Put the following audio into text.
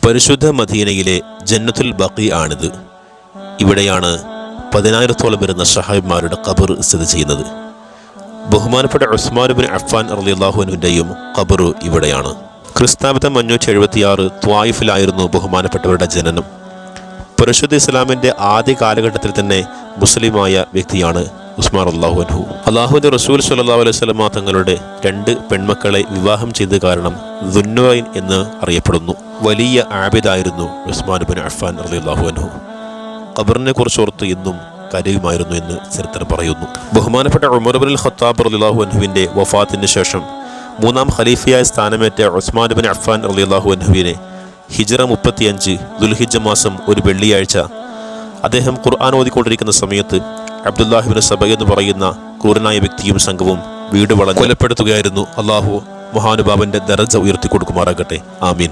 പരിശുദ്ധ മദീനയിലെ ജന്നത്തുൽ ബഖീ ആണിത്. ഇവിടെയാണ് 10,000-ഓളം വരുന്ന സഹാബിമാരുടെ ഖബർ സ്ഥിതി ചെയ്യുന്നത്. ബഹുമാനപ്പെട്ട ഉസ്മാൻ ഇബ്നു അഫ്ഫാൻ റളിയല്ലാഹു അൻഹുവിൻ്റെയും ഖബർ ഇവിടെയാണ്. ക്രിസ്താബ്ദം 576 ത്വായിഫിലായിരുന്നു ബഹുമാനപ്പെട്ടവരുടെ ജനനം. പരിശുദ്ധ ഇസ്ലാമിൻ്റെ ആദ്യ കാലഘട്ടത്തിൽ തന്നെ മുസ്ലിമായ വ്യക്തിയാണ് ഉസ്മാൻ റളിയല്ലാഹു അൻഹു. അല്ലാഹുവിൻ്റെ റസൂൽ സ്വല്ലല്ലാഹു അലൈഹി വസല്ലമ തങ്ങളുടെ 2 പെൺമക്കളെ വിവാഹം ചെയ്ത കാരണം ദുന്നൂറൈൻ എന്ന് അറിയപ്പെടുന്നു. വലിയ ആബിദായിരുന്നു ഉസ്മാൻ ഇബ്നു അഫ്ഫാൻ റളിയല്ലാഹു അൻഹു. ഖബറിനെ കുറിച്ച് ഓർത്ത് എന്നും കരയുമായിരുന്നു എന്ന് ചരിത്രം പറയുന്നു. ബഹുമാനപ്പെട്ട ഉമർ ഇബ്നുൽ ഖത്താബ് റളിയല്ലാഹു അൻഹുവിൻ്റെ വഫാത്തിന് ശേഷം 3-ാം ഖലീഫയായി സ്ഥാനമേറ്റ ഉസ്മാൻ ഇബ്നു അഫ്ഫാൻ റളിയല്ലാഹു അൻഹുവിനെ ഹിജ്റ 35 ദുൽഹിജ്ജ മാസം ഒരു വെള്ളിയാഴ്ച അദ്ദേഹം ഖുർആൻ ഓതിക്കൊണ്ടിരിക്കുന്ന സമയത്ത് അബ്ദുല്ലാഹി ഇബ്നു സബ എന്ന് പറയുന്ന ക്രൂരനായ വ്യക്തിയും സംഘവും വീട് വളഞ്ഞ് കൊലപ്പെടുത്തുകയായിരുന്നു. അള്ളാഹു മഹാനുഭാവന്റെ ദറജ ഉയർത്തി കൊടുക്കുമാറാകട്ടെ. ആമീൻ.